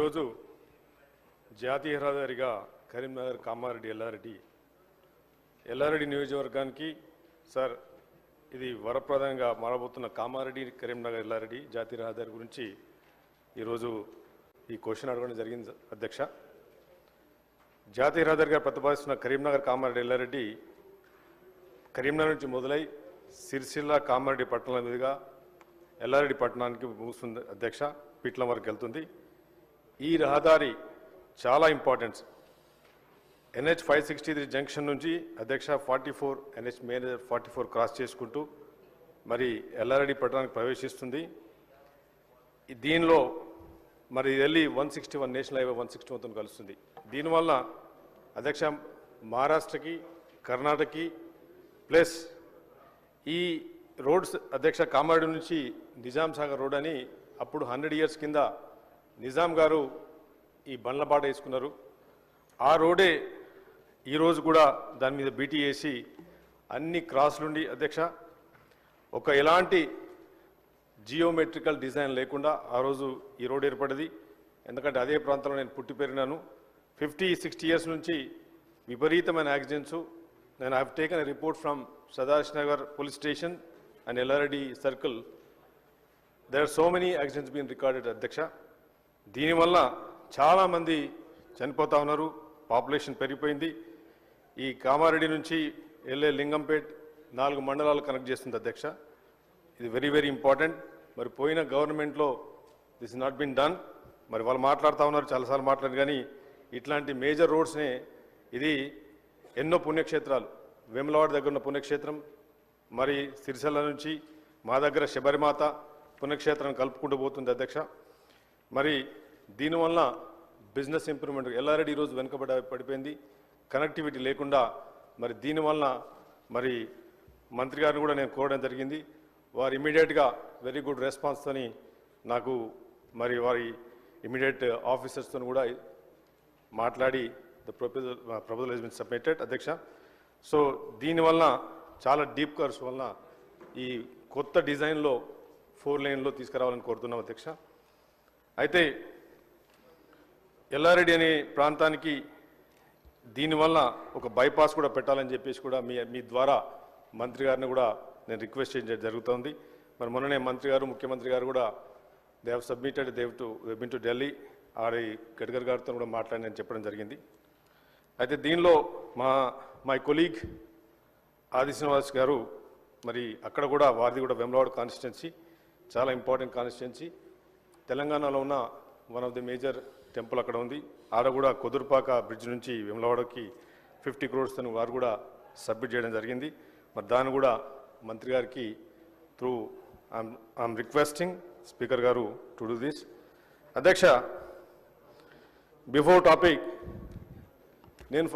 ఈరోజు జాతీయ రహదారిగా కరీంనగర్ కామారెడ్డి ఎల్లారెడ్డి నియోజకవర్గానికి సార్ ఇది వరప్రదంగా మారబోతున్న కామారెడ్డి కరీంనగర్ ఎల్లారెడ్డి జాతీయ రహదారి గురించి ఈరోజు ఈ క్వశ్చన్ అడగడం జరిగింది అధ్యక్ష. జాతీయ రహదారిగా ప్రతిపాదిస్తున్న కరీంనగర్ కామారెడ్డి ఎల్లారెడ్డి కరీంనగర్ నుంచి మొదలై సిరిసిల్ల కామారెడ్డి పట్టణాల మీదుగా ఎల్లారెడ్డి పట్టణానికి ముగుస్తుంది అధ్యక్ష. పీట్ల వరకు వెళ్తుంది. ఈ రహదారి చాలా ఇంపార్టెంట్. NH 563 జంక్షన్ నుంచి అధ్యక్ష 44 NH మేనేజర్ 44 క్రాస్ చేసుకుంటూ మరి ఎల్లారెడ్డి పట్టణానికి ప్రవేశిస్తుంది. దీనిలో మరి వెళ్ళి 161 నేషనల్ హైవే 161తో కలుస్తుంది. దీనివల్ల అధ్యక్ష మహారాష్ట్రకి కర్ణాటకకి ప్లస్ ఈ రోడ్స్ అధ్యక్ష కామారెడ్డి నుంచి నిజాం సాగర్ రోడ్ అని అప్పుడు 100 years కింద నిజాం గారు ఈ బండ్ల బాట వేసుకున్నారు. ఆ రోడే ఈరోజు కూడా దాని మీద బీటీ వేసి అన్ని క్రాస్లుండి అధ్యక్ష ఒక ఎలాంటి జియోమెట్రికల్ డిజైన్ లేకుండా ఆ రోజు ఈ రోడ్ ఏర్పడింది. ఎందుకంటే అదే ప్రాంతంలో నేను పుట్టి పెరిగినాను. 50-60 years నుంచి విపరీతమైన యాక్సిడెంట్స్. నేను I have taken a report from Sadashivnagar police station and Yellareddy circle. There are so many accidents been recorded అధ్యక్ష. దీనివల్ల చాలామంది చనిపోతూ ఉన్నారు. పాపులేషన్ పెరిగిపోయింది. ఈ కామారెడ్డి నుంచి వెళ్ళే లింగంపేట్ 4 మండలాలు కనెక్ట్ చేస్తుంది అధ్యక్ష. ఇది వెరీ వెరీ ఇంపార్టెంట్. మరి పోయిన గవర్నమెంట్లో this is not been done. మరి వాళ్ళు మాట్లాడుతూ ఉన్నారు, చాలాసార్లు మాట్లాడారు. కానీ ఇట్లాంటి మేజర్ రోడ్స్నే ఇది ఎన్నో పుణ్యక్షేత్రాలు, వేములవాడ దగ్గర ఉన్న పుణ్యక్షేత్రం, మరి సిరిసిల్ల నుంచి మా దగ్గర శబరిమాత పుణ్యక్షేత్రాన్ని కలుపుకుంటూ పోతుంది అధ్యక్ష. మరి దీనివల్ల బిజినెస్ ఇంప్రూవ్మెంట్ ఎల్లారెడ్డి ఈరోజు పడిపోయింది, కనెక్టివిటీ లేకుండా. మరి దీనివల్ల మరి మంత్రి గారిని కూడా నేను కోరడం జరిగింది. వారు ఇమీడియట్గా వెరీ గుడ్ రెస్పాన్స్తోని నాకు మరి వారి ఇమీడియట్ ఆఫీసర్స్తో కూడా మాట్లాడి the proposal has been submitted అధ్యక్ష. సో దీనివల్ల చాలా డీప్ కర్వ్స్ వల్ల ఈ కొత్త డిజైన్లో 4 laneలో తీసుకురావాలని కోరుతున్నాం అధ్యక్ష. అయితే ఎల్లారెడ్డి అనే ప్రాంతానికి దీనివల్ల ఒక బైపాస్ కూడా పెట్టాలని చెప్పేసి కూడా మీ ద్వారా మంత్రి గారిని కూడా నేను రిక్వెస్ట్ చేయడం జరుగుతుంది. మరి మొన్ననే మంత్రి గారు ముఖ్యమంత్రి గారు కూడా they have submitted been to Delhi. ఆడి గడ్కరీ గారితో కూడా మాట్లాడి నేను చెప్పడం జరిగింది. అయితే దీనిలో మై కొలీగ్ ఆది శ్రీనివాస్ గారు మరి అక్కడ కూడా వారిది కూడా వేములవాడ కాన్స్టిట్యున్సీ చాలా ఇంపార్టెంట్ కాన్స్టిట్యున్సీ. తెలంగాణలో ఉన్న one of the major temple అక్కడ ఉంది. ఆడ కూడా కుదురుపాక బ్రిడ్జ్ నుంచి వేములవాడకి 50 crores వారు కూడా సబ్మిట్ చేయడం జరిగింది. మరి దాన్ని కూడా మంత్రి గారికి through I'm requesting speaker garu to do this అధ్యక్ష. బిఫోర్ టాపిక్ నేను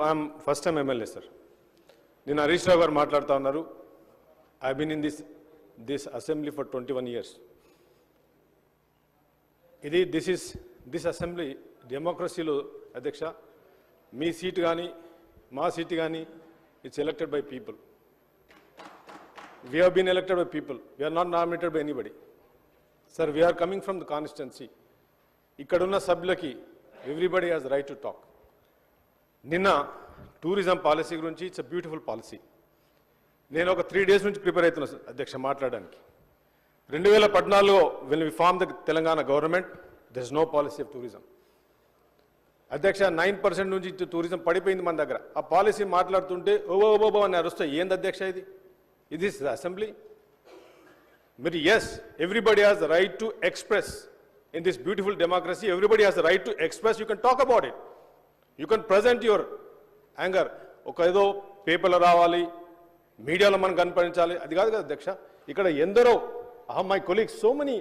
ఫస్ట్ టైం ఎమ్మెల్యే సార్. నేను హరీష్ రావు గారు మాట్లాడుతూ ఉన్నారు. I been in this assembly for 21 years. This assembly డెమోక్రసీలో అధ్యక్ష మీ సీట్ కానీ మా సీట్ కానీ it's elected by people. We have been elected by people. We're not nominated by anybody. Sir we're coming from the constituency. ఇక్కడున్న సభ్యులకి everybody has right to talk. నిన్న tourism policy గురించి ఇట్స్ అ బ్యూటిఫుల్ పాలసీ. నేను ఒక 3 days నుంచి prepare అవుతున్నాను అధ్యక్ష మాట్లాడడానికి. 2014లో when we formed the Telangana government there is no policy of tourism. అధ్యక్ష 9% నుంచి టూరిజం పడిపోయింది మన దగ్గర. ఆ పాలసీ మాట్లాడుతుంటే ఓబో అని అరుస్తాయి. ఏంది అధ్యక్ష ఇది? ఇది అసెంబ్లీ? మరి yes, everybody has the right to express in this beautiful democracy. Everybody has the right to express. You can talk about it. You can present your anger. ఒక ఏదో పేపర్లో రావాలి, మీడియాలో మనం కనిపించాలి, అది కాదు కదా అధ్యక్ష. ఇక్కడ ఎందరో my colleagues, so many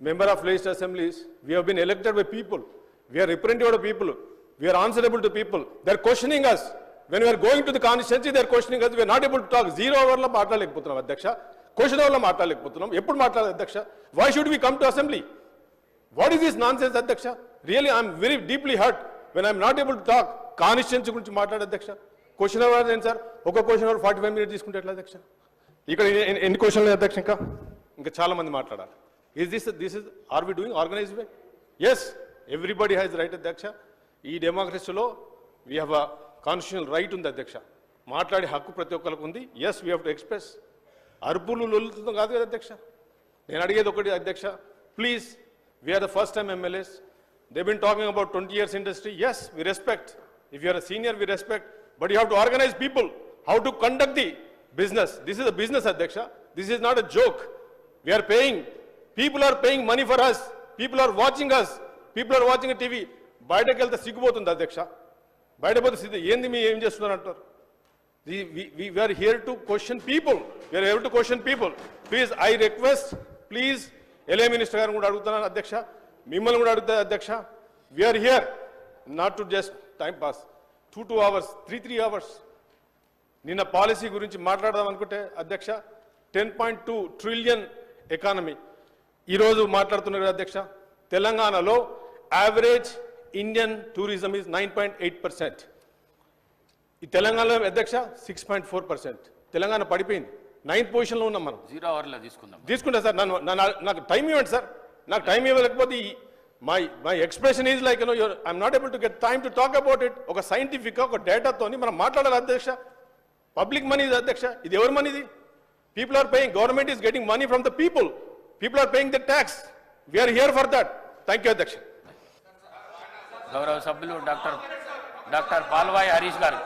member of legislative assemblies, we have been elected by people. We are representative of people. We are answerable to people. They are questioning us. When we are going to the constituency, they are questioning us. We are not able to talk. 0 hour lo మాట్లాడలేకపోతున్నాం అధ్యక్ష. Question అవర్లో మాట్లాడలేకపోతున్నాం. ఎప్పుడు మాట్లాడాలి అధ్యక్ష? Why should we come to assembly? What is this nonsense అధ్యక్ష? Really, I am very deeply hurt when I am not able to talk. Constituency గురించి మాట్లాడే అధ్యక్ష. Question hour ఏంటి సార్? ఒక క్వశ్చన్ అవర్ 45 minutes తీసుకుంటే ఎట్లా అధ్యక్ష? ఇక్కడ ఎన్ని క్వశ్చన్లు అధ్యక్ష? ఇంకా చాలా మంది మాట్లాడాలి. Is this are we doing organized way? Yes, everybody has right అధ్యక్ష. ఈ డెమోక్రసీలో we have a constitutional right ఉంది అధ్యక్ష. మాట్లాడే హక్కు ప్రతి ఒక్కరికి ఉంది. Yes we have to express. అరుపులు లొల్లుతుందో కాదు కదా అధ్యక్ష. నేను అడిగేది ఒకటి అధ్యక్ష, please, we're the first time MLAs. They been talking about 20 years industry. Yes, we respect. If you're a senior, we respect. But you have to organize people, how to conduct the business. This is a business, Adhyaksha. This is not a joke. We are paying. People are paying money for us. People are watching us. People are watching a TV. బయటకు వెళ్తే సిగ్గుపోతుంది అధ్యక్ష. బయట పోతే సిద్ధి ఏంది మీ ఏం చేస్తున్నారు అంటారు. We are here to question people. We are here to question people. Please, I request, please, LA Minister గారిని కూడా అడుగుతున్నాను అధ్యక్ష, మిమ్మల్ని కూడా అడుగుతా అధ్యక్ష. We are here not to just time pass. 2 hours, 3 hours. నిన్న పాలసీ గురించి మాట్లాడదాం అనుకుంటే అధ్యక్ష, 10.2 trillion ఎకానమీ ఈరోజు మాట్లాడుతున్నారు అధ్యక్ష. తెలంగాణలో యావరేజ్ ఇండియన్ టూరిజం ఈజ్ 9.8%. ఈ తెలంగాణలో అధ్యక్ష 6.4%. తెలంగాణ పడిపోయింది. 9th పొజిషన్లో ఉన్నాం మనం. 0 hourలో తీసుకుంటా సార్. నాకు టైం ఇవ్వండి సార్. నాకు టైం ఇవ్వలేకపోతే my expression is like I'm not able to get time to talk about it. ఒక సైంటిఫిక్ ఒక డేటాతోని మనం మాట్లాడాలి అధ్యక్ష. పబ్లిక్ మనీ ఇది అధ్యక్ష. ఇది ఎవరి మనీ ఇది? People are paying. Government is getting money from the people. People are paying the tax. We're here for that. Thank you అధ్యక్ష. గౌరవ సభ్యులు డాక్టర్ పాల్వాయి హరీష్ గారు.